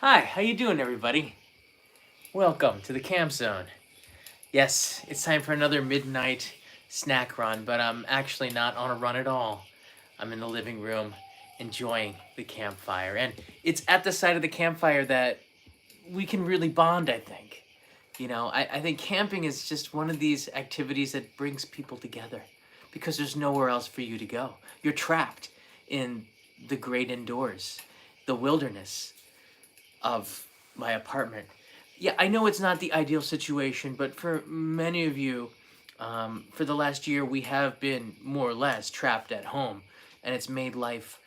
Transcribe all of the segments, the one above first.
Hi, how you doing, everybody? Welcome to the Camp Zone. Yes, it's time for another midnight snack run, but I'm actually not on a run at all. I'm in the living room enjoying the campfire, and it's at the side of the campfire that we can really bond, I think. I think camping is just one of these activities that brings people together because there's nowhere else for you to go. You're trapped in the great indoors, the wilderness of my apartment. Yeah, I know it's not the ideal situation, but for many of you, for the last year, we have been more or less trapped at home, and it's made life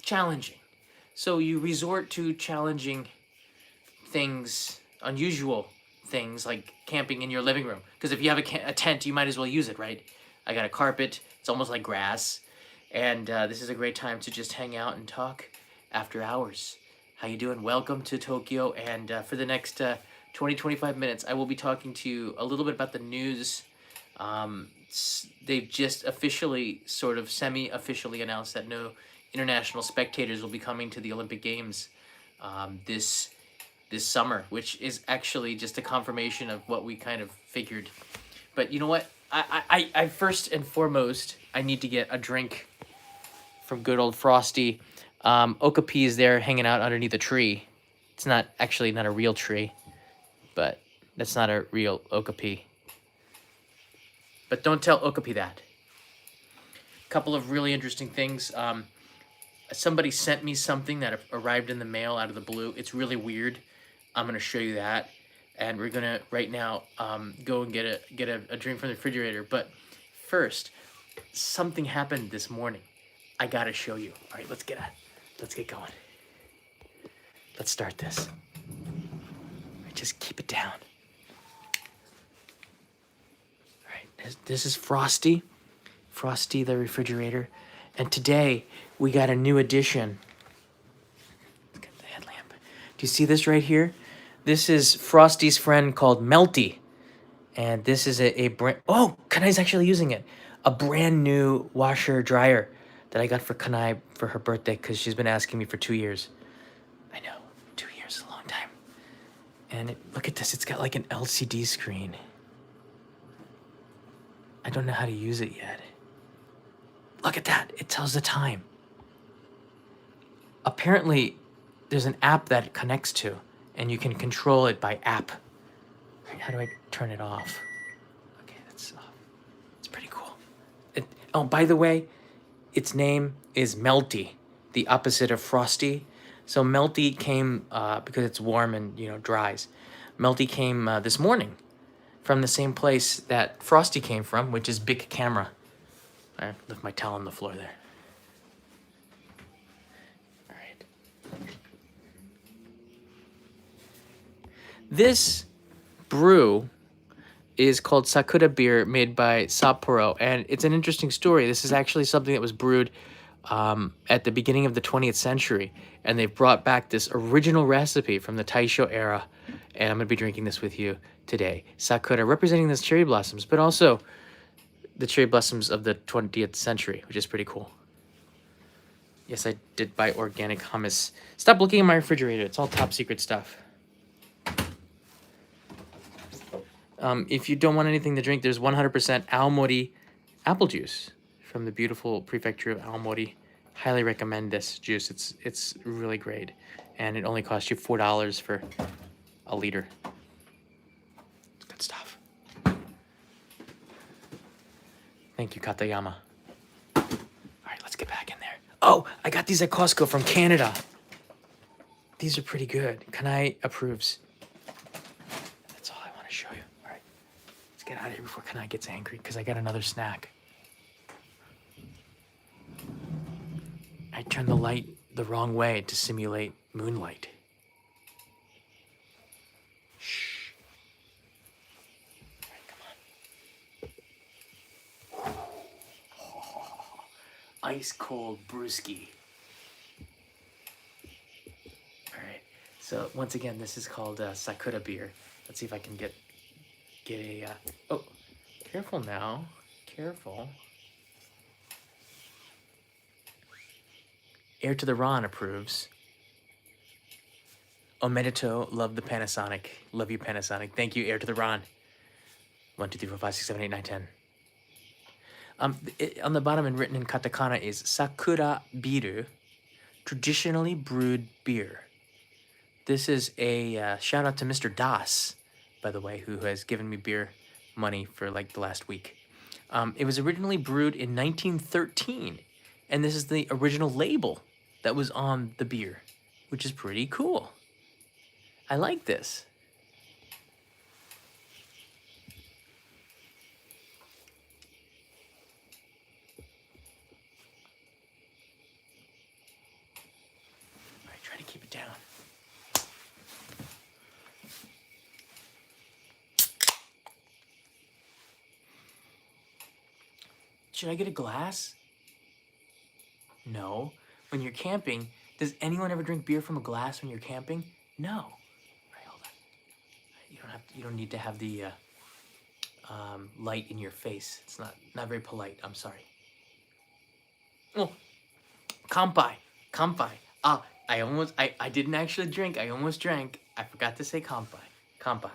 challenging. So you resort to challenging things, unusual things like camping in your living room. Because if you have a tent, you might as well use it, right? I got a carpet, it's almost like grass, and this is a great time to just hang out and talk after hours. How you doing? Welcome to Tokyo, and for the next 20, 25 minutes, I will be talking to you a little bit about the news. They've just officially, sort of semi-officially announced that no international spectators will be coming to the Olympic Games this summer, which is actually just a confirmation of what we kind of figured. But you know what? I first and foremost, I need to get a drink from good old Frosty. Okapi is there hanging out underneath a tree. It's not actually not a real tree, but that's not a real Okapi. But don't tell Okapi that. A couple of really interesting things. Somebody sent me something that arrived in the mail out of the blue. It's really weird. I'm gonna show you that, and we're gonna right now go and get a drink from the refrigerator. But first, something happened this morning. I gotta show you. All right, let's get going. Let's start this. Just keep it down. All right, this is Frosty the refrigerator, and today we got a new addition. Look at the headlamp. Do you see this right here? This is Frosty's friend called Melty, and this is a brand. Oh, Kanai's actually using it. A brand new washer dryer that I got for Kanai for her birthday because she's been asking me for 2 years. I know, 2 years is a long time. And look at this, it's got like an LCD screen. I don't know how to use it yet. Look at that, it tells the time. Apparently, there's an app that it connects to, and you can control it by app. How do I turn it off? Okay, that's off. It's pretty cool. Oh, by the way, its name is Melty, the opposite of Frosty. So Melty came because it's warm and dries. Melty came this morning from the same place that Frosty came from, which is Big Camera. I left my towel on the floor there. All right. This brew is called Sakura beer, made by Sapporo, and it's an interesting story. This is actually something that was brewed at the beginning of the 20th century, and they've brought back this original recipe from the Taisho era, and I'm going to be drinking this with you today. Sakura, representing those cherry blossoms, but also the cherry blossoms of the 20th century, which is pretty cool. Yes, I did buy organic hummus. Stop looking in my refrigerator. It's all top secret stuff. If you don't want anything to drink, there's 100% Aomori apple juice from the beautiful prefecture of Aomori. Highly recommend this juice. It's really great, and it only costs you $4 for a liter. It's good stuff. Thank you, Katayama. All right, let's get back in there. Oh, I got these at Costco from Canada. These are pretty good. Kanai approves. That's all I want to show you. All right, let's get out of here before Kanai gets angry because I got another snack. I turned the light the wrong way to simulate moonlight. Shh. All right, come on. Oh, ice cold brewski. All right. So once again, this is called Sakura beer. Let's see if I can get a. Oh, careful now. Careful. Air to the Ron approves. Omedeto, love the Panasonic. Love you, Panasonic. Thank you, Air to the Ron. 1, 2, 3, 4, 5, 6, 7, 8, 9, 10. On the bottom and written in katakana is Sakura Biru, traditionally brewed beer. This is a shout out to Mr. Das, by the way, who has given me beer money for like the last week. It was originally brewed in 1913, and this is the original label that was on the beer, which is pretty cool. I like this. All right, try to keep it down. Should I get a glass? No. When you're camping, does anyone ever drink beer from a glass when you're camping? No. All right, hold on. You don't need to have the light in your face. It's not very polite. I'm sorry. Oh, kanpai. I didn't actually drink. I almost drank. I forgot to say kanpai. Kanpai.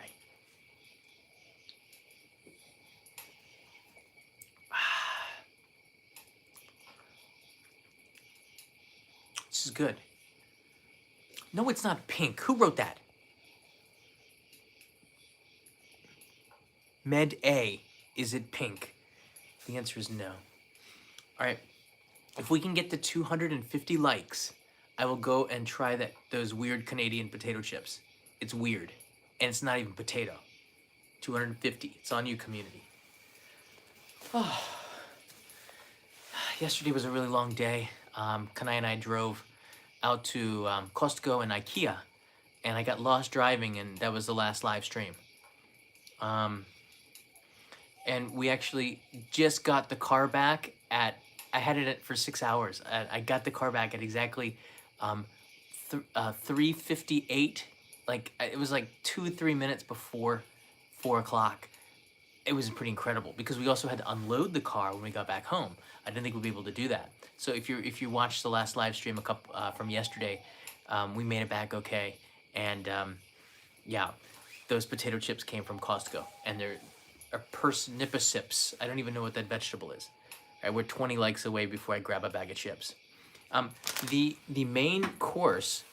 This is good. No, it's not pink. Who wrote that? Med A, is it pink? The answer is no. All right, if we can get to 250 likes, I will go and try those weird Canadian potato chips. It's weird, and it's not even potato. 250, it's on you, community. Oh. Yesterday was a really long day. Kanai and I drove out to Costco and IKEA, and I got lost driving, and that was the last live stream. And we actually just got the car back I had it for 6 hours. I got the car back at exactly 3:58. Like, it was like 2-3 minutes before 4 o'clock. It was pretty incredible because we also had to unload the car when we got back home. I didn't think we'd be able to do that. So if you watched the last live stream from yesterday, we made it back okay. And yeah, those potato chips came from Costco, and they're parsnips. I don't even know what that vegetable is. All right, we're 20 likes away before I grab a bag of chips. The main course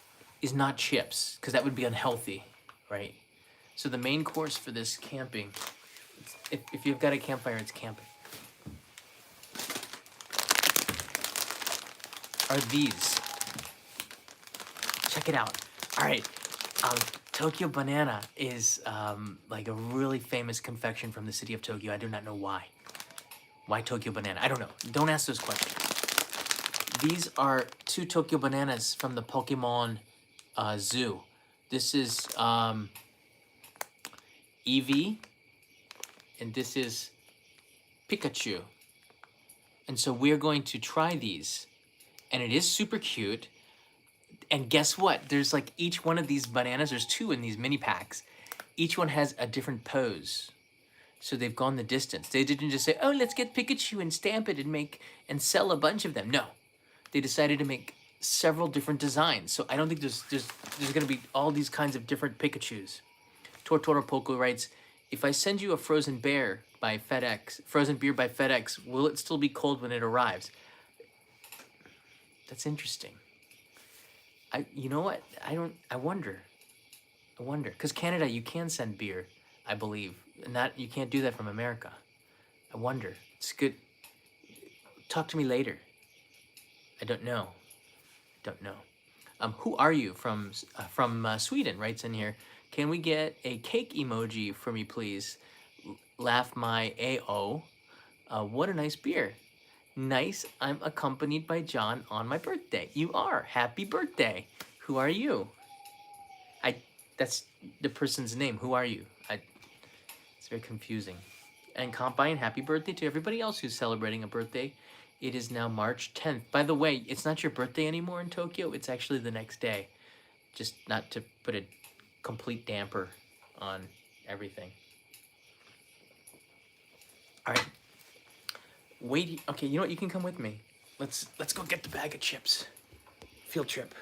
is not chips, because that would be unhealthy, right? So the main course for this camping, if you've got a campfire, it's camping, are these. Check it out. All right, Tokyo Banana is like a really famous confection from the city of Tokyo. I do not know why. Why Tokyo Banana? I don't know. Don't ask those questions. These are 2 Tokyo Bananas from the Pokemon Zoo. This is Eevee, and this is Pikachu. And so we're going to try these, and it is super cute. And guess what? There's like each one of these bananas, there's 2 in these mini packs. Each one has a different pose. So they've gone the distance. They didn't just say, oh, let's get Pikachu and stamp it and sell a bunch of them. No, they decided to make several different designs. So I don't think there's going to be all these kinds of different Pikachus. Tortoro Poco writes, if I send you a frozen beer by FedEx, will it still be cold when it arrives? That's interesting. You know what? I wonder. Because Canada, you can send beer, I believe. And that you can't do that from America. I wonder. It's good. Talk to me later. I don't know. Who are you from Sweden? Writes in here. Can we get a cake emoji for me, please? Laugh my AO. What a nice beer. Nice. I'm accompanied by John on my birthday. You are. Happy birthday. Who are you? That's the person's name. Who are you? It's very confusing. And combine happy birthday to everybody else who's celebrating a birthday. It is now March 10th. By the way, it's not your birthday anymore in Tokyo. It's actually the next day. Just not to put a complete damper on everything. All right. Wait. Okay, you know what? You can come with me. Let's go get the bag of chips. Field trip.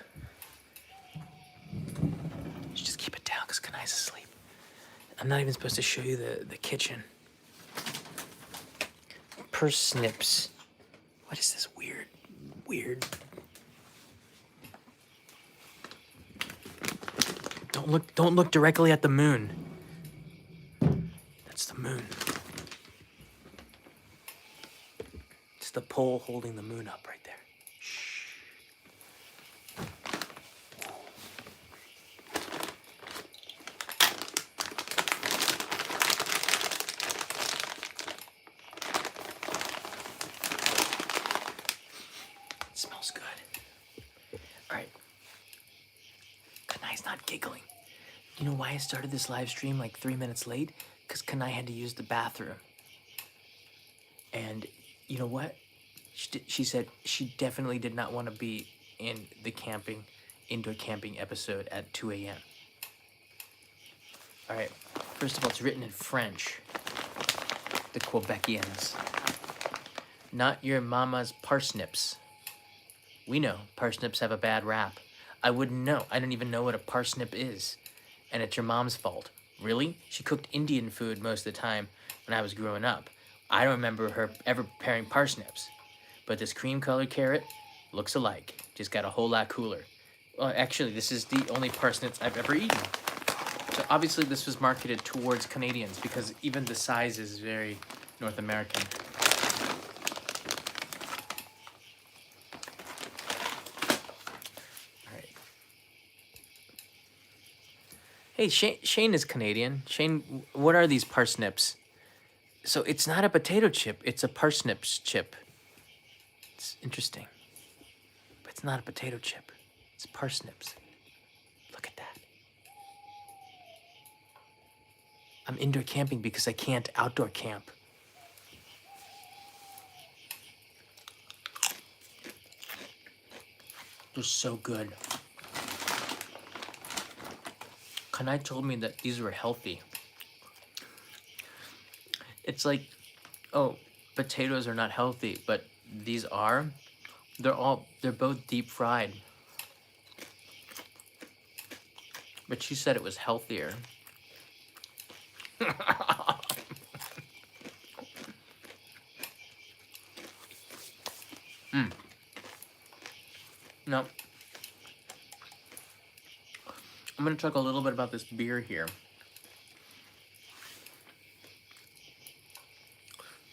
because Kanai's asleep. I'm not even supposed to show you the kitchen. Parsnips. What is this weird? Don't look directly at the moon. That's the moon. It's the pole holding the moon up right there. Shh. It smells good. All right. Kanai's not giggling. You know why I started this live stream like 3 minutes late? Because Kanai had to use the bathroom. And you know what? She said she definitely did not want to be in the indoor camping episode at 2 a.m. All right. First of all, it's written in French. The Quebecians. Not your mama's parsnips. We know parsnips have a bad rap. I wouldn't know. I don't even know what a parsnip is. And it's your mom's fault. Really? She cooked Indian food most of the time when I was growing up. I don't remember her ever preparing parsnips. But this cream-colored carrot looks alike. Just got a whole lot cooler. Well, actually, this is the only parsnips I've ever eaten. So obviously this was marketed towards Canadians because even the size is very North American. Hey, Shane is Canadian. Shane, what are these parsnips? So it's not a potato chip, it's a parsnips chip. It's interesting. But it's not a potato chip. It's parsnips. Look at that. I'm indoor camping because I can't outdoor camp. They're so good. Kanai told me that these were healthy. It's like, oh, potatoes are not healthy, but these are. They're both deep fried. But she said it was healthier. No. I'm going to talk a little bit about this beer here.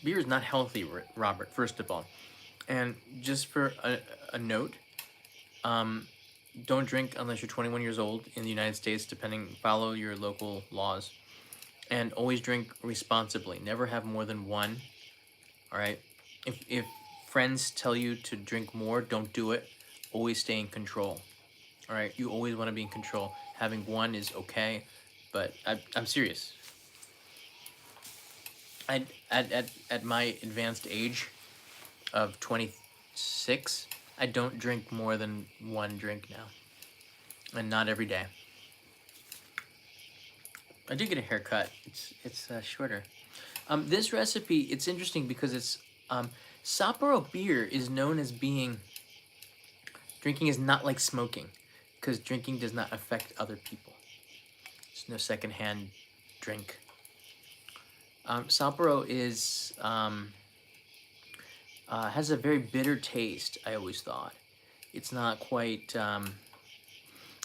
Beer is not healthy, Robert, first of all. And just for a note, don't drink unless you're 21 years old in the United States, follow your local laws. And always drink responsibly. Never have more than one, all right? If friends tell you to drink more, don't do it. Always stay in control, all right? You always want to be in control. Having one is okay, but I'm serious. At my advanced age of 26, I don't drink more than one drink now, and not every day. I did get a haircut. It's shorter. This recipe, it's interesting because it's Sapporo beer is known as drinking is not like smoking, because drinking does not affect other people. There's no secondhand drink. Sapporo is has a very bitter taste. I always thought it's not quite. I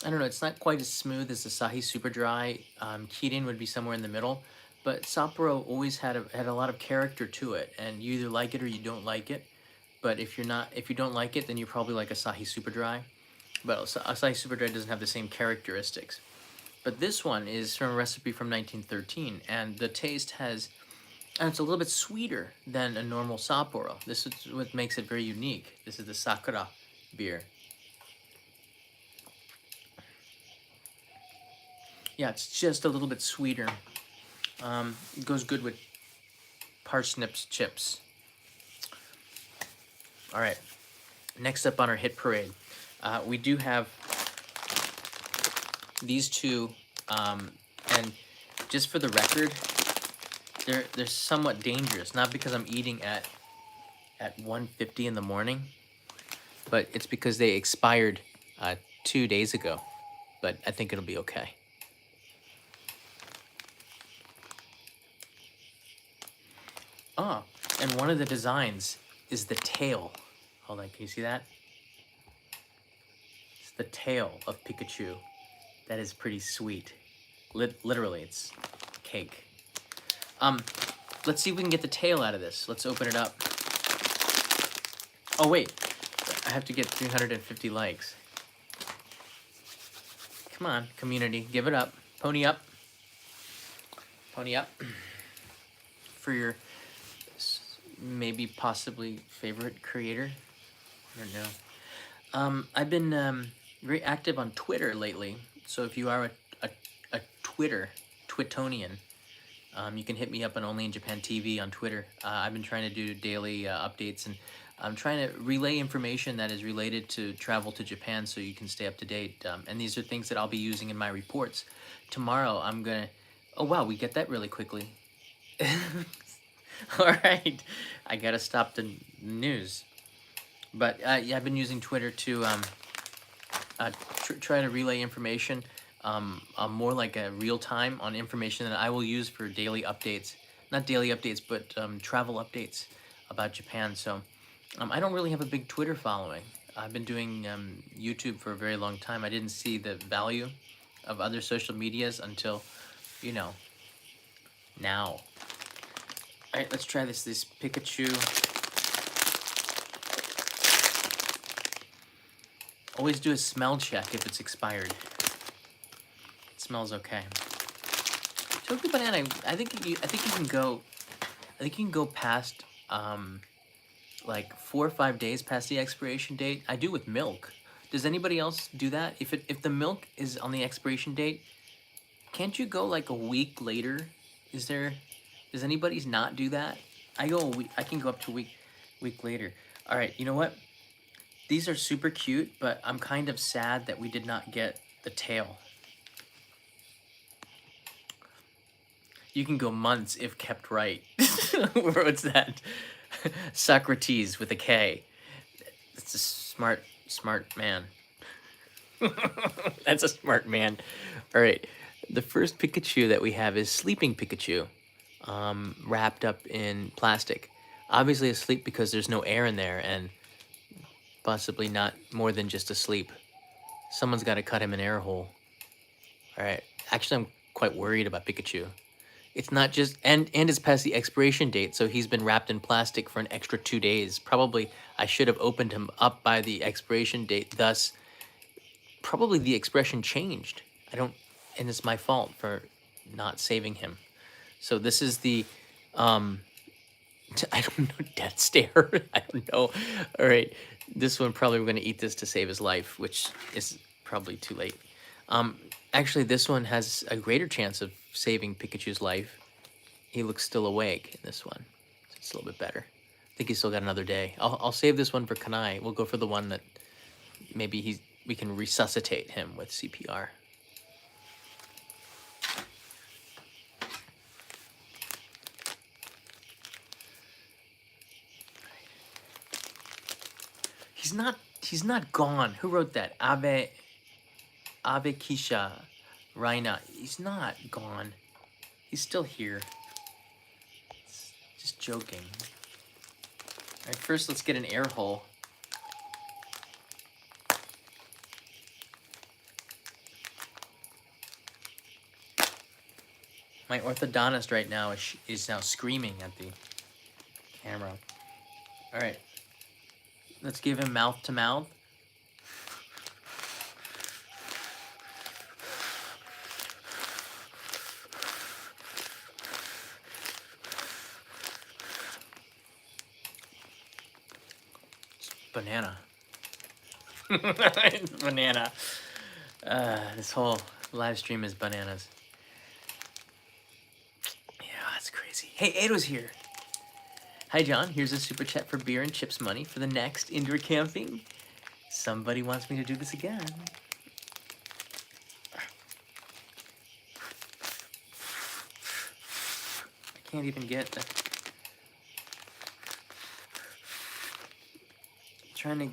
don't know. It's not quite as smooth as Asahi Super Dry. Kirin would be somewhere in the middle, but Sapporo always had a lot of character to it, and you either like it or you don't like it. But if you don't like it, then you probably like Asahi Super Dry. But Asahi Super Dry doesn't have the same characteristics. But this one is from a recipe from 1913, and the taste and it's a little bit sweeter than a normal Sapporo. This is what makes it very unique. This is the Sakura beer. Yeah, it's just a little bit sweeter. It goes good with parsnips chips. All right, next up on our hit parade, we do have these two, and just for the record, they're somewhat dangerous. Not because I'm eating at 1:50 in the morning, but it's because they expired 2 days ago. But I think it'll be okay. Ah, and one of the designs is the tail. Hold on, can you see that? It's the tail of Pikachu. That is pretty sweet. Literally, it's cake. Let's see if we can get the tail out of this. Let's open it up. Oh wait, I have to get 350 likes. Come on, community, give it up. Pony up. Pony up. For your maybe possibly favorite creator. I don't know. I've been very active on Twitter lately. So if you are a Twittonian, you can hit me up on Only in Japan TV on Twitter. I've been trying to do daily updates, and I'm trying to relay information that is related to travel to Japan so you can stay up to date. And these are things that I'll be using in my reports. Tomorrow I'm gonna, oh wow, we get that really quickly. All right, I gotta stop the news. But yeah, I've been using Twitter to try to relay information more like a real time on information that I will use for daily updates. Not daily updates, but travel updates about Japan. So I don't really have a big Twitter following. I've been doing YouTube for a very long time. I didn't see the value of other social medias until, you know, now. All right, let's try this Pikachu. Always do a smell check if it's expired. It smells okay. Chocolate banana. I think you can go. I think you can go past like 4 or 5 days past the expiration date. I do with milk. Does anybody else do that? If the milk is on the expiration date, can't you go like a week later? Does anybody's not do that? I go a week. I can go up to a week later. All right. You know what? These are super cute, but I'm kind of sad that we did not get the tail. You can go months if kept right. What's that? Socrates with a K. That's a smart man. That's a smart man. All right. The first Pikachu that we have is Sleeping Pikachu, wrapped up in plastic. Obviously asleep because there's no air in there, and possibly not more than just asleep. Someone's got to cut him an air hole. All right. Actually, I'm quite worried about Pikachu. It's not just, and it's past the expiration date, so he's been wrapped in plastic for an extra 2 days. Probably I should have opened him up by the expiration date. Thus, probably the expression changed. And it's my fault for not saving him. So this is the, I don't know, death stare. I don't know. All right. This one, probably we're going to eat this to save his life, which is probably too late. Actually, this one has a greater chance of saving Pikachu's life. He looks still awake in this one. So it's a little bit better. I think he's still got another day. I'll save this one for Kanai. We'll go for the one that maybe we can resuscitate him with CPR. He's not gone. Who wrote that? Abe Kisha Raina. He's not gone. He's still here. Just joking. All right, first let's get an air hole. My orthodontist right now is now screaming at the camera. All right. Let's give him mouth to mouth. It's banana. It's banana. This whole live stream is bananas. Yeah, that's crazy. Hey, Ado's here. Hi, John. Here's a super chat for beer and chips money for the next indoor camping. Somebody wants me to do this again. I can't even get the... I'm trying to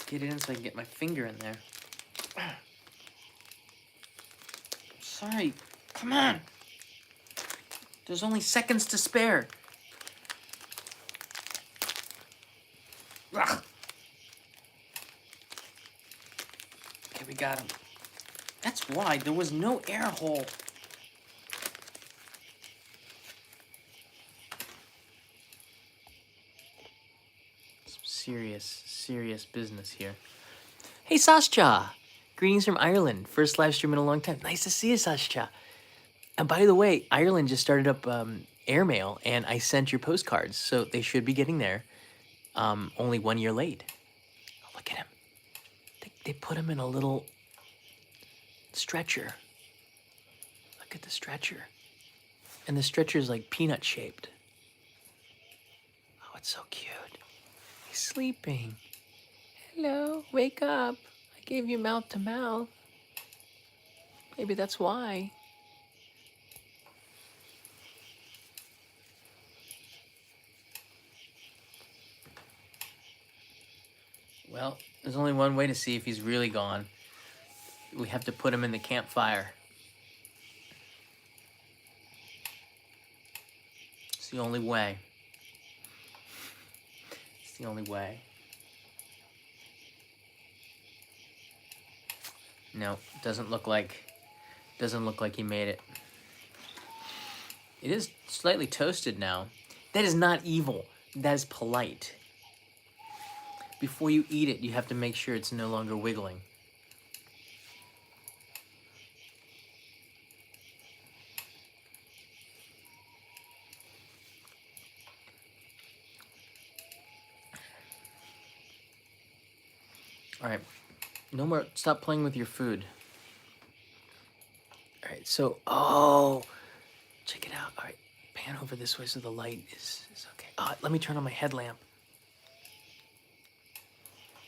get it in so I can get my finger in there. Sorry. Come on. There's only seconds to spare. got him. That's why there was no air hole. Some serious business here. Hey, Sascha! Greetings from Ireland. First live stream in a long time. Nice to see you, Sascha. And by the way, Ireland just started up airmail, and I sent your postcards, so they should be getting there. Only 1 year late. Oh, look at him. They put him in a little stretcher. Look at the stretcher. And the stretcher is like peanut shaped. Oh, it's so cute. He's sleeping. Hello, wake up. I gave you mouth to mouth. Maybe that's why. Well, there's only one way to see if he's really gone. We have to put him in the campfire. It's the only way. It's the only way. No, doesn't look like he made it. It is slightly toasted now. That is not evil. That is polite. Before you eat it, you have to make sure it's no longer wiggling. All right, no more, stop playing with your food. All right, so, oh, check it out. All right, pan over this way so the light is okay. Let me turn on my headlamp.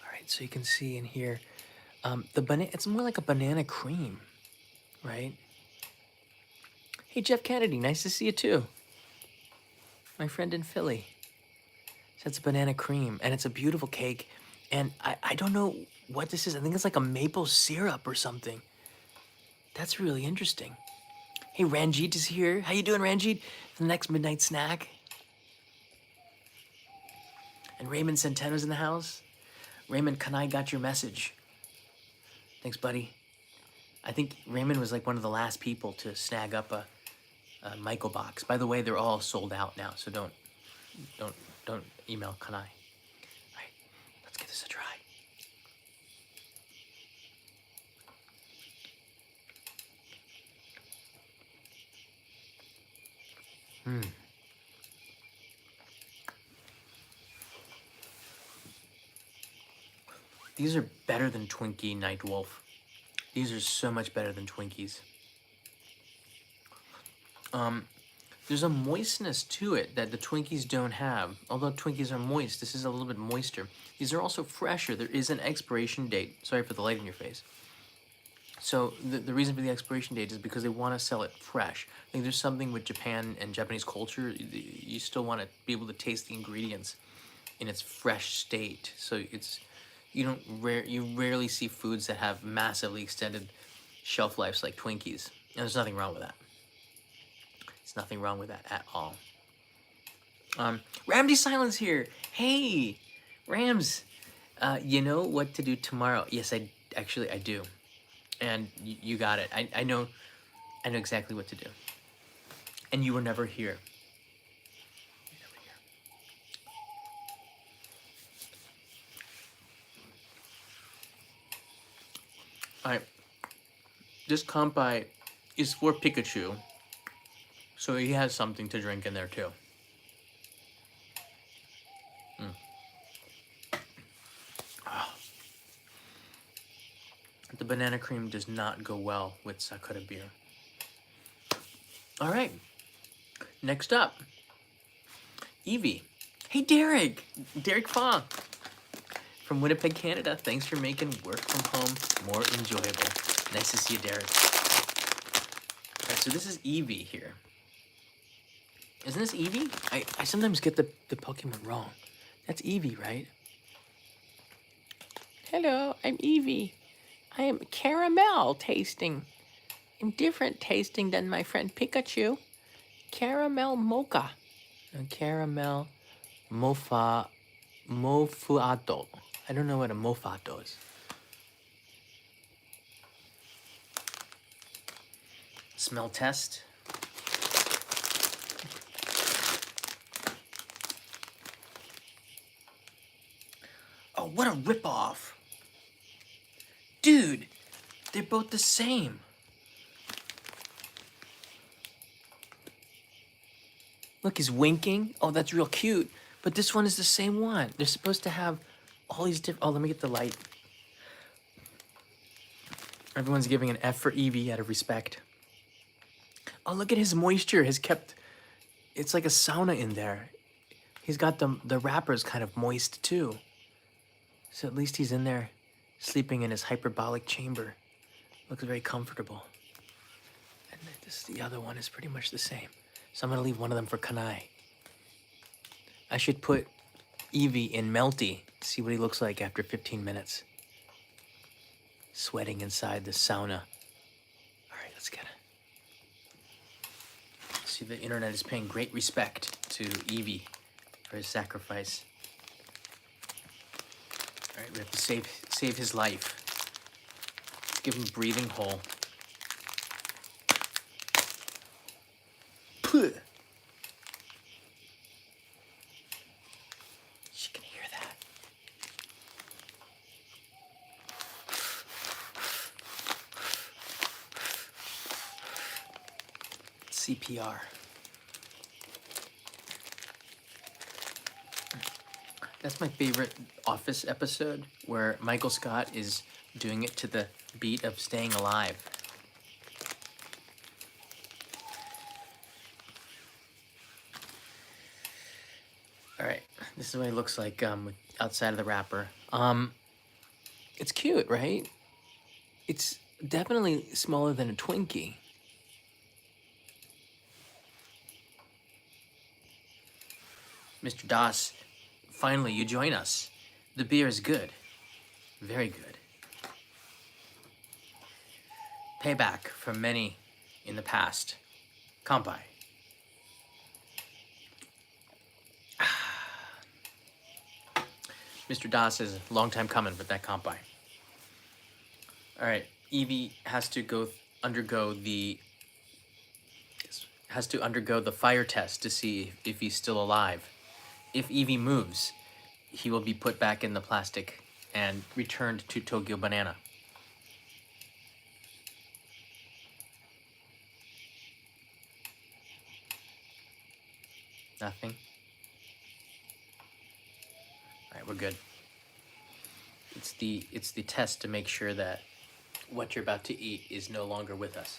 All right, so you can see in here, it's more like a banana cream, right? Hey, Jeff Kennedy, nice to see you too. My friend in Philly. So it's a banana cream, and it's a beautiful cake. And I don't know what this is. I think it's like a maple syrup or something. That's really interesting. Hey, Ranjit is here. How you doing, Ranjit? For the next midnight snack. And Raymond Centeno's in the house. Raymond, Kanai got your message. Thanks, buddy. I think Raymond was like one of the last people to snag up a Michael box. By the way, they're all sold out now, so don't email Kanai. All right, let's give this a try. These are better than Twinkie Nightwolf. These are so much better than Twinkies. There's a moistness to it that the Twinkies don't have. Although Twinkies are moist, this is a little bit moister. These are also fresher. There is an expiration date. Sorry for the light in your face. So the reason for the expiration date is because they want to sell it fresh. I think there's something with Japan and Japanese culture. You still want to be able to taste the ingredients in its fresh state. So you rarely see foods that have massively extended shelf lives like Twinkies. And there's nothing wrong with that. There's nothing wrong with that at all. Ramsey Silence here. Hey, Rams. You know what to do tomorrow? Yes, I do. And you got it. I know exactly what to do. And you were never here. All right. This kampai is for Pikachu, so he has something to drink in there too. The banana cream does not go well with Sakura beer. All right. Next up, Eevee. Hey, Derek. Derek Fong from Winnipeg, Canada. Thanks for making work from home more enjoyable. Nice to see you, Derek. All right, so this is Eevee here. Isn't this Eevee? I sometimes get the Pokemon wrong. That's Eevee, right? Hello, I'm Eevee. I am caramel tasting. I'm different tasting than my friend Pikachu. Caramel mocha. And caramel mofuato. I don't know what a mofuato is. Smell test. Oh, what a ripoff. Dude, they're both the same. Look, he's winking. Oh, that's real cute. But this one is the same one. They're supposed to have all these different... Oh, let me get the light. Everyone's giving an F for Eevee out of respect. Oh, look at his moisture has kept... It's like a sauna in there. He's got the wrappers kind of moist too. So at least he's in there sleeping in his hyperbolic chamber. Looks very comfortable. And the other one is pretty much the same. So I'm gonna leave one of them for Kanai. I should put Eevee in Melty, see what he looks like after 15 minutes. Sweating inside the sauna. All right, let's get it. See, the internet is paying great respect to Eevee for his sacrifice. All right, we have to save his life. Let's give him a breathing hole. Puh. She can hear that. CPR. That's my favorite Office episode, where Michael Scott is doing it to the beat of Staying Alive. All right, this is what he looks like outside of the wrapper. It's cute, right? It's definitely smaller than a Twinkie. Mr. Das, finally you join us. The beer is good. Very good. Payback from many in the past. Kampai. Mr. Das is a long time coming with that Kampai. All right, Eevee has to undergo the fire test to see if he's still alive. If Eevee moves, he will be put back in the plastic and returned to Tokyo Banana. Nothing? All right, we're good. It's the test to make sure that what you're about to eat is no longer with us.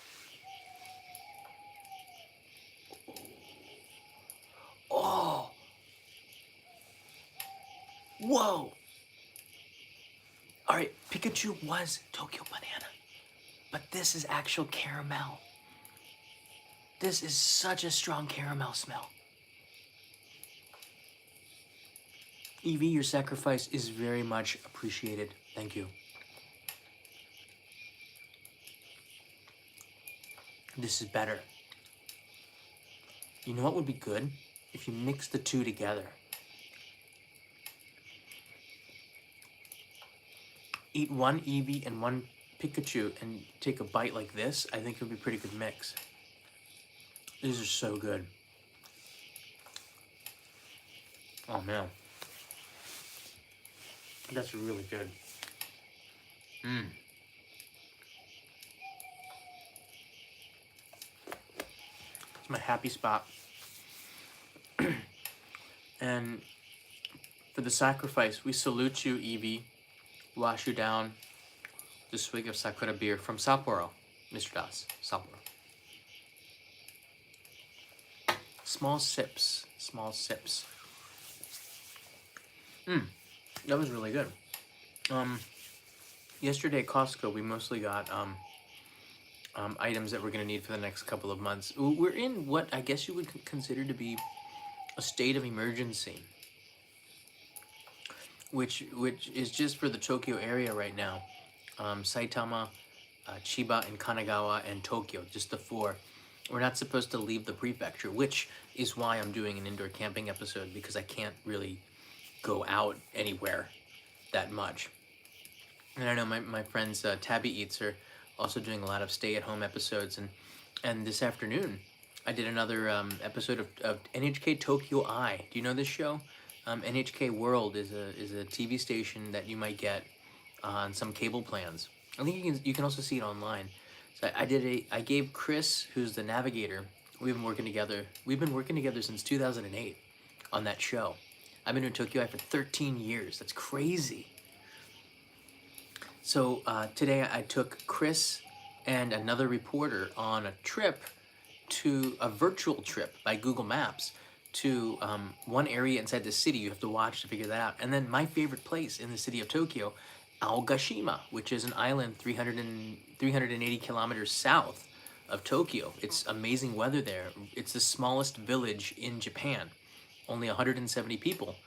Oh! Whoa! All right, Pikachu was Tokyo Banana, but this is actual caramel. This is such a strong caramel smell. Eevee, your sacrifice is very much appreciated. Thank you. This is better. You know what would be good? If you mix the two together. Eat one Eevee and one Pikachu and take a bite like this. I think it would be a pretty good mix. These are so good. Oh man. That's really good. Mmm. It's my happy spot. And for the sacrifice, we salute you, Eevee. Wash you down. The swig of Sakura beer from Sapporo, Mr. Das. Sapporo. Small sips. Small sips. That was really good. Yesterday at Costco, we mostly got items that we're going to need for the next couple of months. We're in what I guess you would consider to be a state of emergency, which is just for the Tokyo area right now. Saitama, Chiba, and Kanagawa, and Tokyo, just the four. We're not supposed to leave the prefecture, which is why I'm doing an indoor camping episode, because I can't really go out anywhere that much. And I know my friends Tabby Eats are also doing a lot of stay-at-home episodes, and And this afternoon, I did another episode of NHK Tokyo Eye. Do you know this show? NHK World is a TV station that you might get on some cable plans. I think you can also see it online. So I gave Chris, who's the navigator. We've been working together. We've been working together since 2008 on that show. I've been doing Tokyo Eye for 13 years. That's crazy. So today I took Chris and another reporter on a trip, to a virtual trip by Google Maps to one area inside the city. You have to watch to figure that out. And then my favorite place in the city of Tokyo, Aogashima, which is an island 380 kilometers south of Tokyo. It's amazing weather there. It's the smallest village in Japan, only 170 people.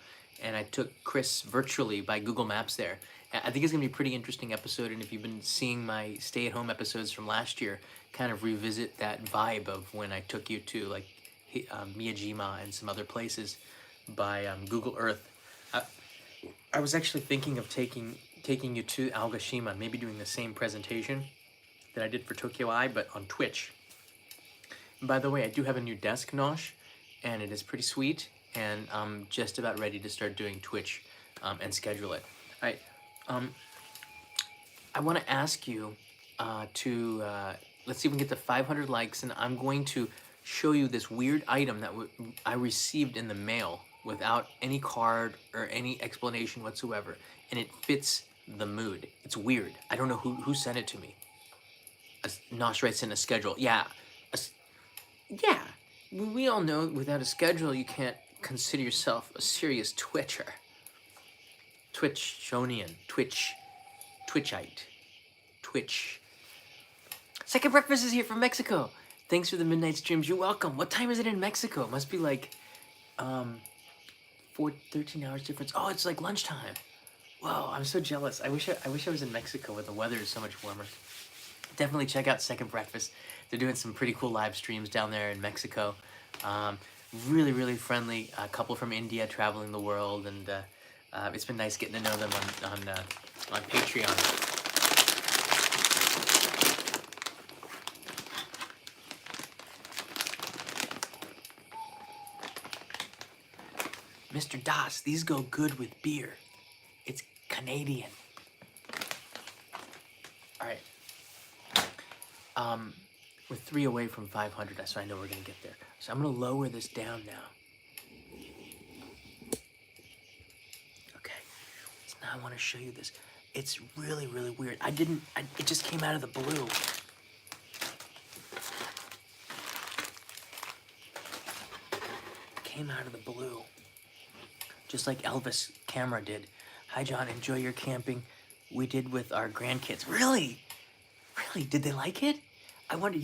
And I took Chris virtually by Google Maps there. I think it's gonna be a pretty interesting episode, and if you've been seeing my stay-at-home episodes from last year, kind of revisit that vibe of when I took you to like Miyajima and some other places by Google Earth. I was actually thinking of taking you to Aogashima, maybe doing the same presentation that I did for Tokyo Eye, but on Twitch. And by the way, I do have a new desk, Nosh, and it is pretty sweet, and I'm just about ready to start doing Twitch and schedule it. All right. I want to ask you to let's see if we can get to 500 likes, and I'm going to show you this weird item that I received in the mail without any card or any explanation whatsoever, and it fits the mood. It's weird. I don't know who sent it to me. Nosh writes in a schedule. Yeah, yeah. We all know without a schedule you can't consider yourself a serious Twitcher. Twitchonian, Twitchite, Twitch. Second Breakfast is here from Mexico. Thanks for the midnight streams. You're welcome. What time is it in Mexico? It must be like 13 hours difference. Oh, it's like lunchtime. Whoa, I'm so jealous. I wish I was in Mexico where the weather is so much warmer. Definitely check out Second Breakfast. They're doing some pretty cool live streams down there in Mexico. Really, really friendly couple from India traveling the world, and it's been nice getting to know them on Patreon. Mr. Das, these go good with beer. It's Canadian. All right. We're 3 away from 500, so I know we're gonna get there. So I'm gonna lower this down now. Okay. So now I want to show you this. It's really, really weird. It just came out of the blue. Came out of the blue. Just like Elvis' camera did. Hi, John, enjoy your camping. We did with our grandkids. Really? Really? Did they like it? I wonder,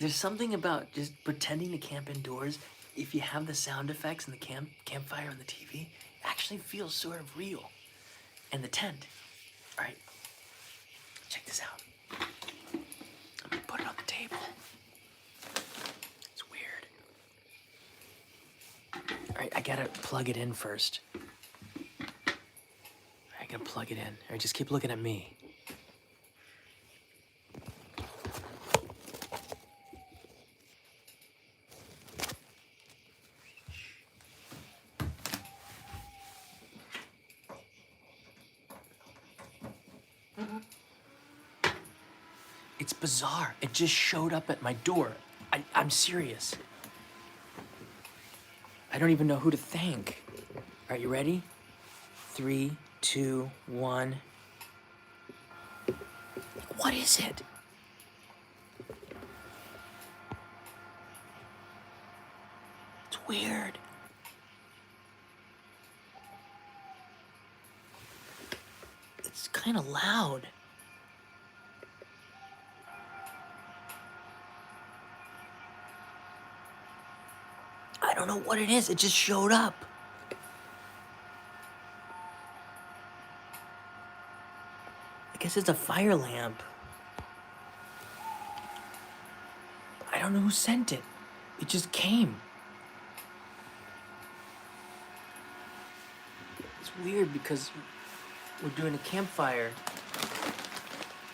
there's something about just pretending to camp indoors. If you have the sound effects and the campfire on the TV, it actually feels sort of real. And the tent. All right, check this out. I'm gonna put it on the table. It's weird. All right, I gotta plug it in first. I gotta plug it in. All right, just keep looking at me. It's bizarre. It just showed up at my door. I'm serious. I don't even know who to thank. All right, you ready? 3, 2, 1. What is it? It's weird. It's kind of loud. I don't know what it is. It just showed up. I guess it's a fire lamp. I don't know who sent it. It just came. It's weird because we're doing a campfire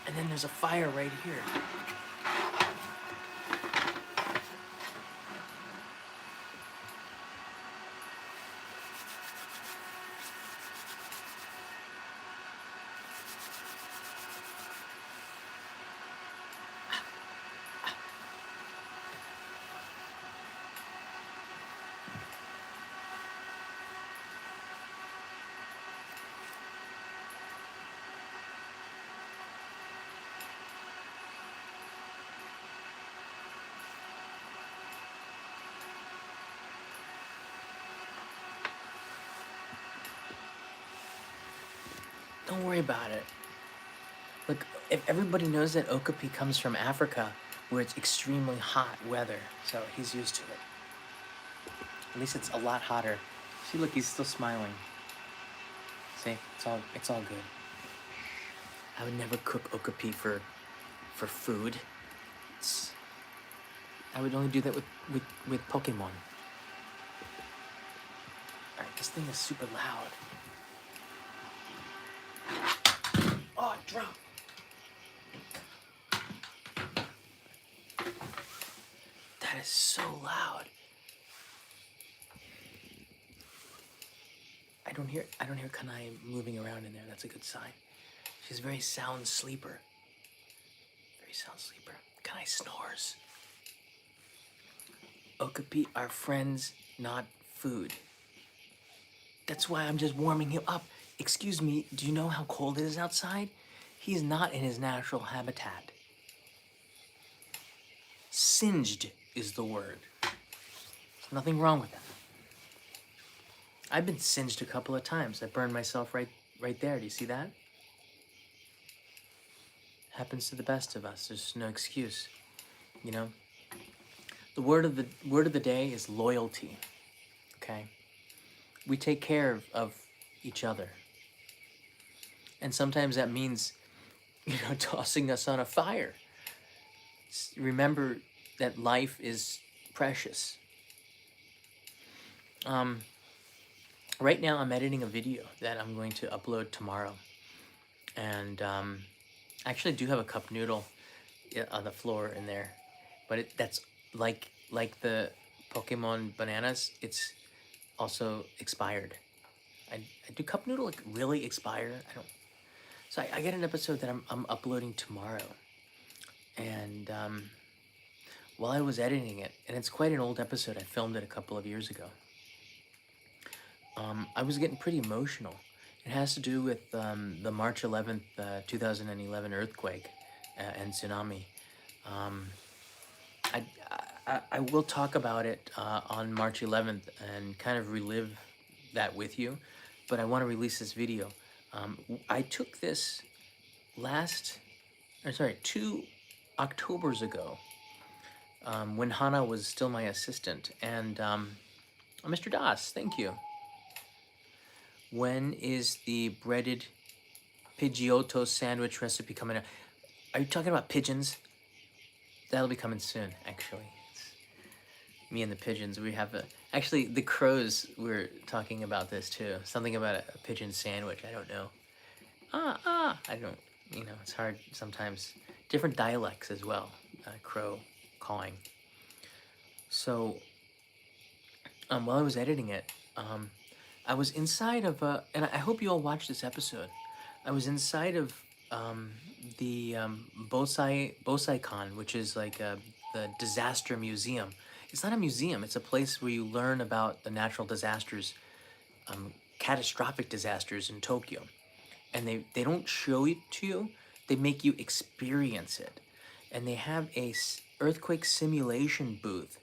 and then there's a fire right here. Don't worry about it. Look, if everybody knows that Okapi comes from Africa, where it's extremely hot weather, so he's used to it. At least it's a lot hotter. See, look, he's still smiling. See, it's all good. I would never cook Okapi for food. I would only do that with Pokemon. Alright, this thing is super loud. Oh, it dropped. That is so loud. I don't hear Kanai moving around in there. That's a good sign. She's a very sound sleeper. Very sound sleeper. Kanai snores. Okapi are friends, not food. That's why I'm just warming him up. Excuse me, do you know how cold it is outside? He's not in his natural habitat. Singed is the word. There's nothing wrong with that. I've been singed a couple of times. I burned myself right there. Do you see that? Happens to the best of us. There's no excuse, you know. The word of the day is loyalty. Okay, we take care of each other, and sometimes that means, tossing us on a fire. Remember that life is precious. Right now I'm editing a video that I'm going to upload tomorrow, and I actually do have a cup noodle on the floor in there, but that's like the Pokemon bananas. It's also expired. I do cup noodle really expire? I don't. So I get an episode that I'm uploading tomorrow, and while I was editing it, and it's quite an old episode. I filmed it a couple of years ago. I was getting pretty emotional. It has to do with the March 11th, 2011 earthquake and tsunami. I will talk about it on March 11th and kind of relive that with you, but I want to release this video. I took this 2 Octobers ago, when Hana was still my assistant, and Mr. Das, thank you. When is the breaded Pidgeotto sandwich recipe coming out? Are you talking about pigeons? That'll be coming soon, actually. It's me and the pigeons. We have actually, the crows were talking about this too. Something about a pigeon sandwich. I don't know. I don't, it's hard sometimes. Different dialects as well, crow calling. So, while I was editing it, I was inside of and I hope you all watched this episode. I was inside of the Bosai-Con, which is like the disaster museum. It's not a museum. It's a place where you learn about the natural disasters, catastrophic disasters in Tokyo. And they don't show it to you. They make you experience it. And they have a earthquake simulation booth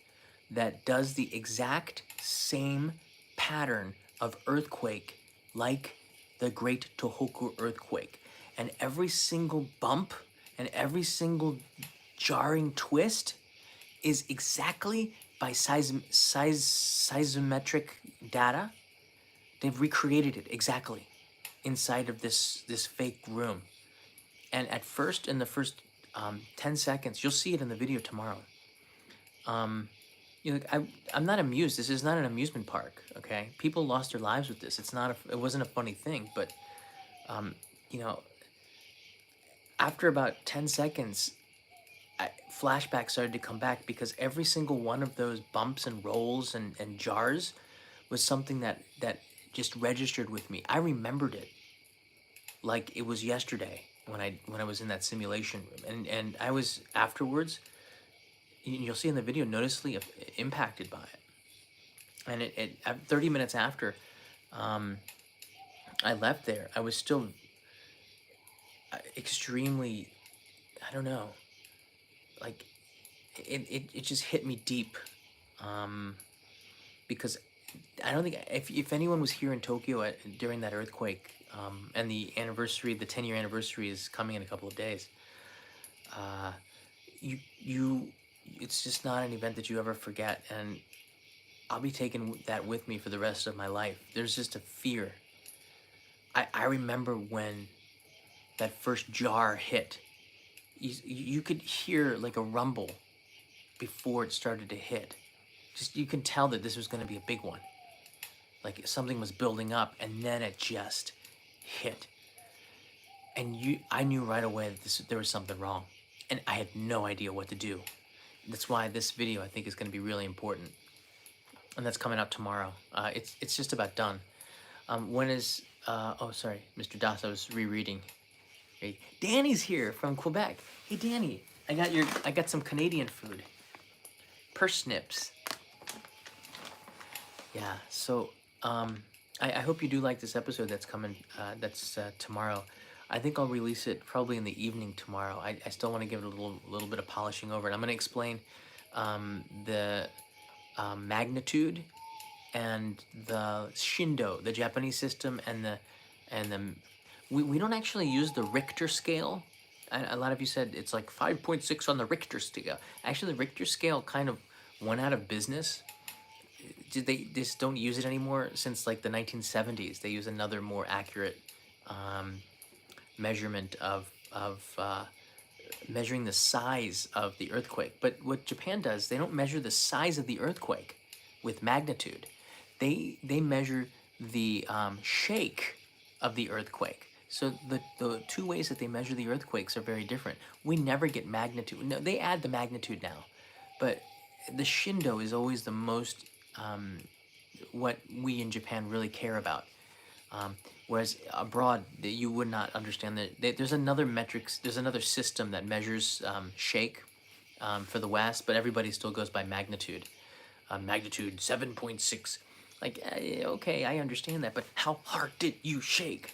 that does the exact same pattern of earthquake like the Great Tohoku earthquake. And every single bump and every single jarring twist is exactly by seismic data. They've recreated it exactly inside of this fake room. And at first, in the first 10 seconds, you'll see it in the video tomorrow. I'm not amused. This is not an amusement park, okay? People lost their lives with this. It wasn't a funny thing, but, after about 10 seconds, flashbacks started to come back because every single one of those bumps and rolls and jars was something that just registered with me. I remembered it like it was yesterday when I was in that simulation room, and I was afterwards. You'll see in the video, noticeably impacted by it. And it 30 minutes after I left there, I was still extremely, I don't know, like it just hit me deep, because I don't think if anyone was here in Tokyo during that earthquake, and the anniversary, the 10-year anniversary, is coming in a couple of days. Uh, you, it's just not an event that you ever forget, and I'll be taking that with me for the rest of my life. There's just a fear. I remember when that first jar hit. You could hear like a rumble before it started to hit. Just you can tell that this was going to be a big one. Like something was building up, and then it just hit. And I knew right away that there was something wrong, and I had no idea what to do. That's why this video I think is going to be really important, and that's coming out tomorrow. It's just about done. When is oh sorry, Mr. Das, I was rereading. Hey, Danny's here from Quebec. Hey Danny, I got some Canadian food. Parsnips. Yeah, so I hope you do like this episode that's coming, that's tomorrow. I think I'll release it probably in the evening tomorrow. I still want to give it a little bit of polishing over it. I'm going to explain the magnitude and the shindo, the Japanese system, and the we don't actually use the Richter scale. A lot of you said it's like 5.6 on the Richter scale. Actually, the Richter scale kind of went out of business. They just don't use it anymore since like the 1970s. They use another more accurate measurement of measuring the size of the earthquake. But what Japan does, they don't measure the size of the earthquake with magnitude. They measure the shake of the earthquake. So the two ways that they measure the earthquakes are very different. We never get magnitude. No, they add the magnitude now, but the shindo is always the most what we in Japan really care about. Whereas abroad, you would not understand that there's another metrics, there's another system that measures shake for the West, but everybody still goes by magnitude. Magnitude 7.6. Like, okay, I understand that, but how hard did you shake?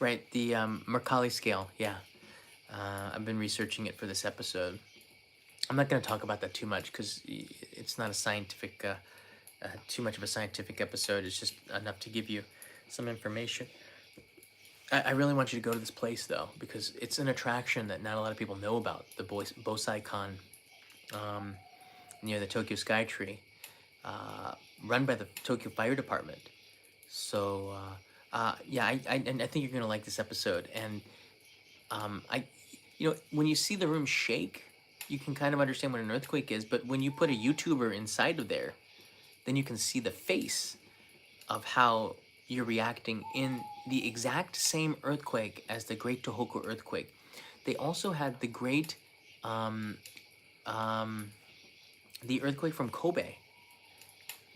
Right, the Mercalli scale, yeah. I've been researching it for this episode. I'm not going to talk about that too much because it's not a scientific, too much of a scientific episode. It's just enough to give you some information. I really want you to go to this place though, because it's an attraction that not a lot of people know about. The Bosai-Kon, near the Tokyo Skytree, run by the Tokyo Fire Department. So yeah, I think you're gonna like this episode. And when you see the room shake, you can kind of understand what an earthquake is. But when you put a YouTuber inside of there, then you can see the face of how you're reacting in the exact same earthquake as the Great Tohoku earthquake. They also had the great, the earthquake from Kobe.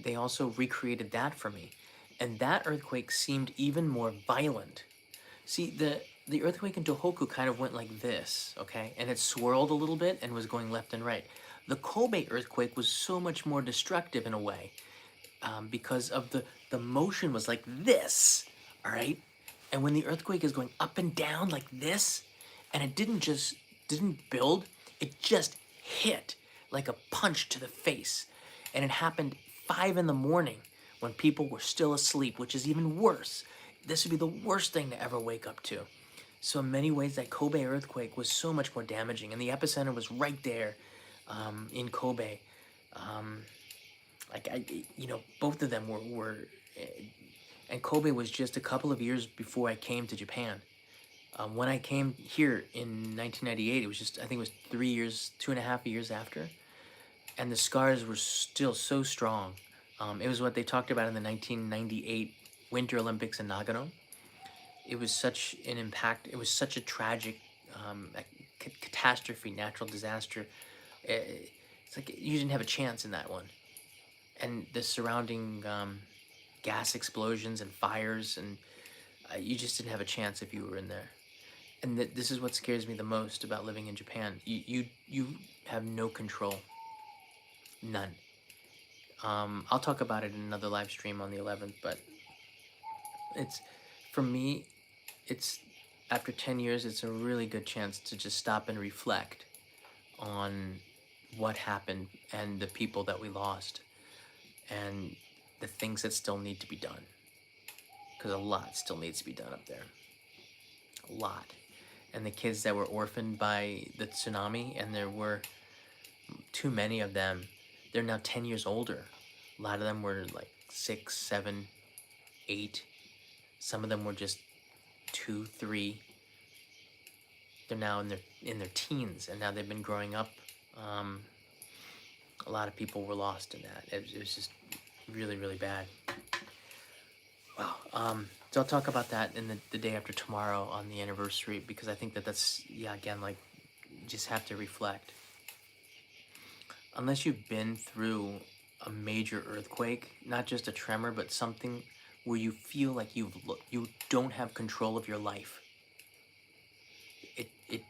They also recreated that for me. And that earthquake seemed even more violent. See, the earthquake in Tohoku kind of went like this, okay? And it swirled a little bit and was going left and right. The Kobe earthquake was so much more destructive in a way. Because of the motion was like this, all right? And when the earthquake is going up and down like this, and it didn't build, it just hit like a punch to the face. And it happened 5 in the morning when people were still asleep, which is even worse. This would be the worst thing to ever wake up to. So in many ways, that Kobe earthquake was so much more damaging, and the epicenter was right there in Kobe. Both of them were, and Kobe was just a couple of years before I came to Japan. When I came here in 1998, it was just, I think it was 3 years, 2.5 years after, and the scars were still so strong. It was what they talked about in the 1998 Winter Olympics in Nagano. It was such an impact, it was such a tragic catastrophe, natural disaster. It's like you didn't have a chance in that one. And the surrounding gas explosions and fires, and you just didn't have a chance if you were in there. And this is what scares me the most about living in Japan. You have no control, none. I'll talk about it in another live stream on the 11th, but for me, it's after 10 years, it's a really good chance to just stop and reflect on what happened and the people that we lost and the things that still need to be done. because a lot still needs to be done up there. A lot. And the kids that were orphaned by the tsunami, and there were too many of them, they're now 10 years older. A lot of them were like 6, 7, 8. Some of them were just 2, 3. They're now in their teens, and now they've been growing up. A lot of people were lost in that. It was just really, really bad. Wow. So I'll talk about that in the day after tomorrow on the anniversary, because I think that's, yeah, again, like, you just have to reflect. Unless you've been through a major earthquake, not just a tremor, but something where you feel like you don't have control of your life. It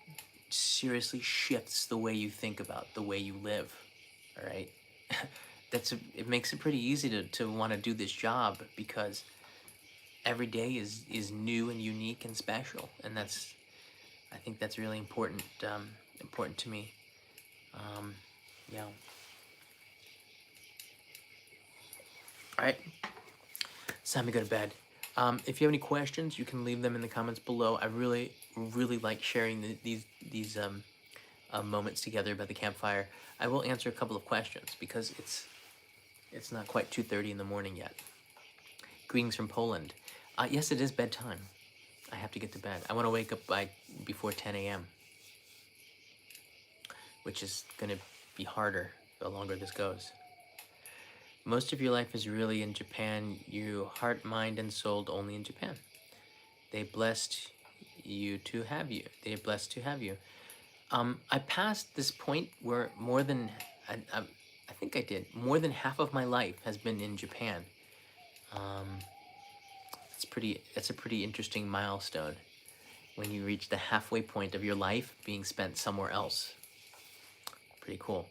seriously shifts the way you think about the way you live. All right. It makes it pretty easy to want to do this job, because every day is new and unique and special, and I think that's really important to me. Yeah. All right. It's time to go to bed. If you have any questions, you can leave them in the comments below. I really, really like sharing these moments together by the campfire. I will answer a couple of questions because it's not quite 2:30 in the morning yet. Greetings from Poland. Yes, it is bedtime. I have to get to bed. I want to wake up before 10 a.m., which is going to be harder the longer this goes. Most of your life is really in Japan. You heart, mind, and soul only in Japan. They blessed you to have you. They are blessed to have you. I passed this point where I think I did. More than half of my life has been in Japan. It's a pretty interesting milestone when you reach the halfway point of your life being spent somewhere else. Pretty cool.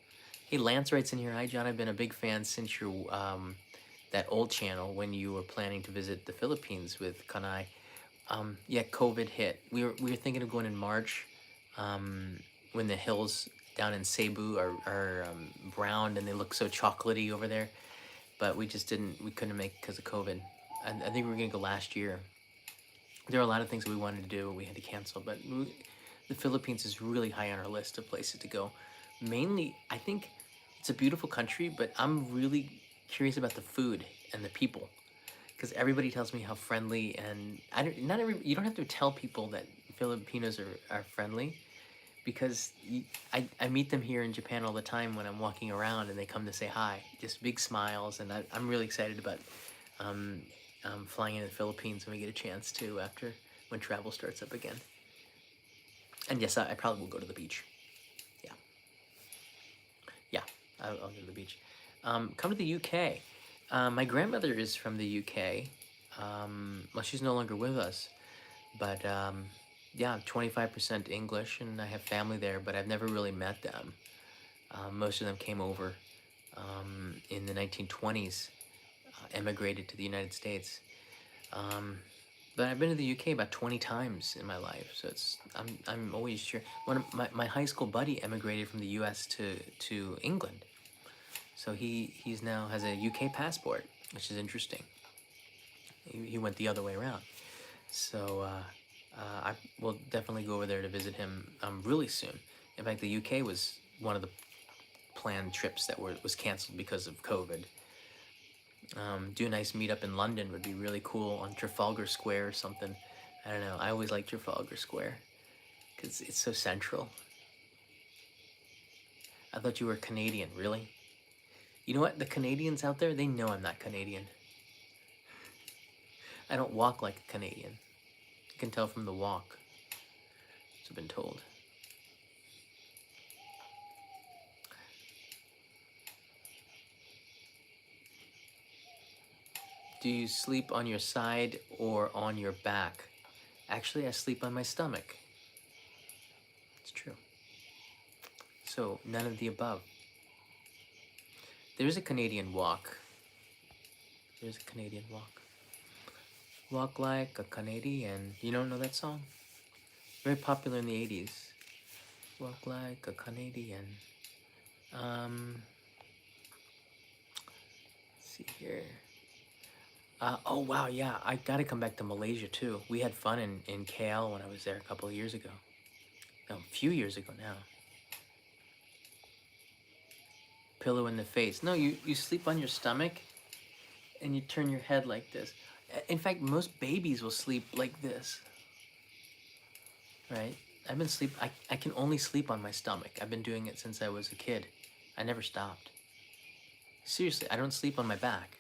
Hey, Lance writes in here, hi John, I've been a big fan since your that old channel when you were planning to visit the Philippines with Kanai. Yeah, COVID hit. We were thinking of going in March, when the hills down in Cebu are brown and they look so chocolatey over there, but we couldn't make it because of COVID. I think we were gonna go last year. There are a lot of things that we wanted to do, we had to cancel, but the Philippines is really high on our list of places to go. Mainly, I think it's a beautiful country, but I'm really curious about the food and the people, because everybody tells me how friendly, and you don't have to tell people that Filipinos are friendly, because I meet them here in Japan all the time when I'm walking around, and they come to say hi, just big smiles, and I'm really excited about flying into the Philippines when we get a chance to, when travel starts up again. And yes, I probably will go to the beach. Yeah, I'll go to the beach. Come to the UK. My grandmother is from the UK. Well, she's no longer with us, but yeah, I'm 25% English, and I have family there, but I've never really met them. Most of them came over in the 1920s, emigrated to the United States. But I've been to the UK about 20 times in my life, so I'm always sure. One of my high school buddy emigrated from the U.S. to England, so he's now has a UK passport, which is interesting. He went the other way around, so I will definitely go over there to visit him really soon. In fact, the UK was one of the planned trips that was canceled because of COVID. Do a nice meetup in London would be really cool, on Trafalgar Square or something. I don't know. I always like Trafalgar Square because it's so central. I thought you were Canadian, really? You know what? The Canadians out there, they know I'm not Canadian. I don't walk like a Canadian. You can tell from the walk, as I've been told. Do you sleep on your side or on your back? Actually, I sleep on my stomach. It's true. So, none of the above. There's a Canadian walk. There's a Canadian walk. Walk like a Canadian. You don't know that song? Very popular in the 80s. Walk like a Canadian. Let's see here. Oh wow, yeah. I gotta come back to Malaysia too. We had fun in KL when I was there a couple of years ago. No, a few years ago now. Pillow in the face. No, you sleep on your stomach and you turn your head like this. In fact, most babies will sleep like this, right? I can only sleep on my stomach. I've been doing it since I was a kid. I never stopped. Seriously, I don't sleep on my back.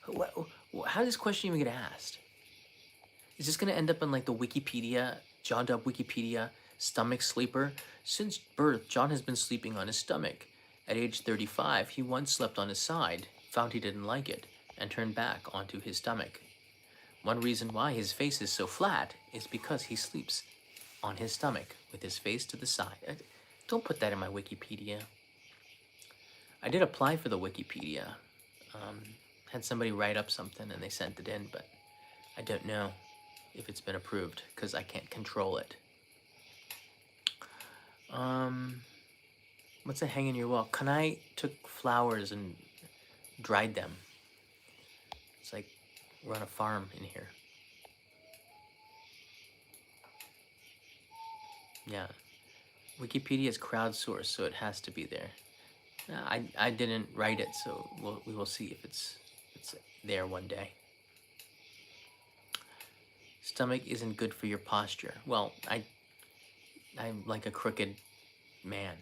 How did this question even get asked? Is this going to end up in like the Wikipedia, John Dub Wikipedia, stomach sleeper? Since birth, John has been sleeping on his stomach. At age 35, he once slept on his side, found he didn't like it, and turned back onto his stomach. One reason why his face is so flat is because he sleeps on his stomach with his face to the side. Don't put that in my Wikipedia. I did apply for the Wikipedia. Um, had somebody write up something and they sent it in, but I don't know if it's been approved because I can't control it. What's that hanging in your wall? Kanai took flowers and dried them. It's like we're on a farm in here. Yeah. Wikipedia is crowdsourced, so it has to be there. I didn't write it, so we will see if it's there one day. Stomach isn't good for your posture. Well, I'm like a crooked man.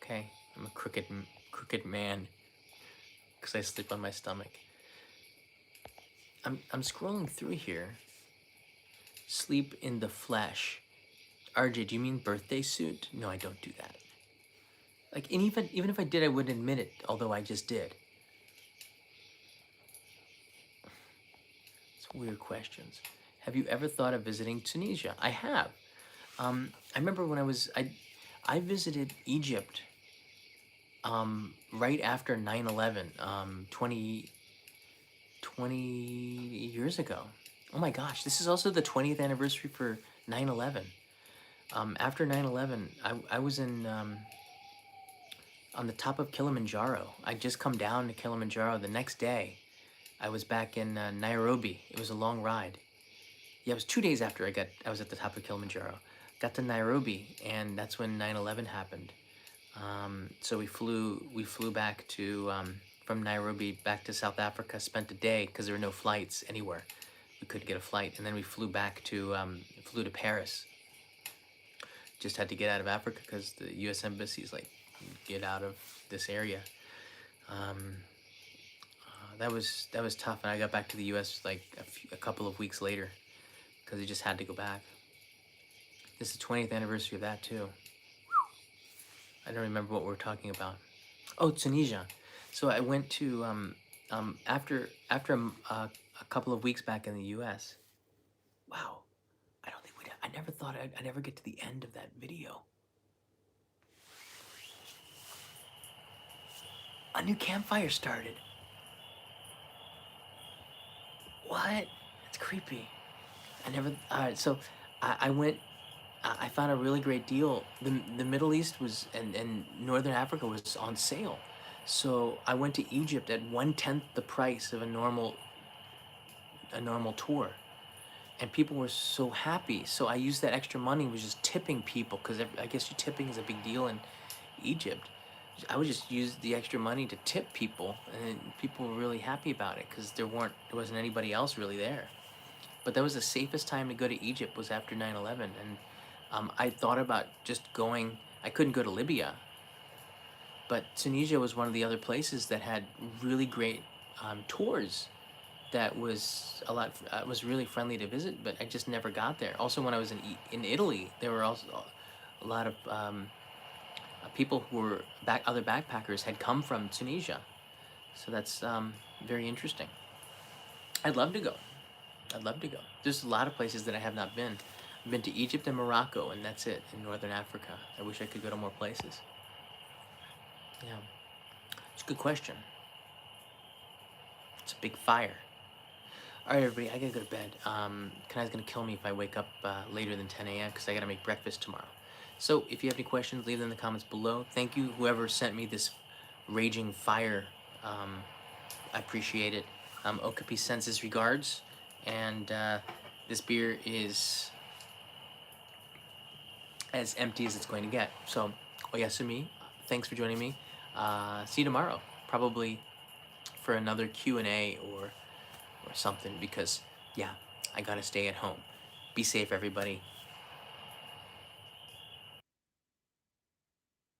Okay, I'm a crooked man because I sleep on my stomach. I'm scrolling through here. Sleep in the flesh. RJ, do you mean birthday suit? No, I don't do that. Like, and even if I did, I wouldn't admit it. Although I just did. It's weird questions. Have you ever thought of visiting Tunisia? I have. I remember when I visited Egypt right after 9/11, 20 years ago. Oh my gosh, this is also the 20th anniversary for 9/11. After 9/11, I was on the top of Kilimanjaro. I'd just come down to Kilimanjaro the next day. I was back in Nairobi. It was a long ride. Yeah, it was 2 days after I was at the top of Kilimanjaro. Got to Nairobi, and that's when 9/11 happened. So we flew back to from Nairobi back to South Africa. Spent a day because there were no flights anywhere. We couldn't get a flight, and then we flew to Paris. Just had to get out of Africa because the U.S. Embassy is like, get out of this area. That was tough, and I got back to the U.S. like a couple of weeks later because I just had to go back. This is the 20th anniversary of that too. I don't remember what we were talking about. Oh, Tunisia. So I went to after a couple of weeks back in the U.S. Wow, I don't think I never thought I'd ever get to the end of that video. A new campfire started. What? That's creepy. I never. All right, so I went. I found a really great deal. The Middle East was and Northern Africa was on sale, so I went to Egypt at 1/10 the price of a normal tour, and people were so happy. So I used that extra money, was just tipping people because I guess tipping is a big deal in Egypt. I would just use the extra money to tip people, and people were really happy about it because there wasn't anybody else really there. But that was the safest time to go to Egypt was after 9/11, and I thought about just going. I couldn't go to Libya, but Tunisia was one of the other places that had really great tours. That was was really friendly to visit, but I just never got there. Also, when I was in Italy, there were also a lot of people who were other backpackers had come from Tunisia, so that's very interesting. I'd love to go. I'd love to go. There's a lot of places that I have not been. I've been to Egypt and Morocco, and that's it in Northern Africa. I wish I could go to more places. Yeah, it's a good question. It's a big fire. All right, everybody, I gotta go to bed. Kanai's gonna kill me if I wake up later than 10 a.m. because I gotta make breakfast tomorrow. So if you have any questions, leave them in the comments below. Thank you, whoever sent me this raging fire I appreciate it. Okapi sends his regards, and this beer is as empty as it's going to get. So, oyasumi, thanks for joining me. See you tomorrow, probably for another Q&A or something, because, yeah, I gotta stay at home. Be safe, everybody.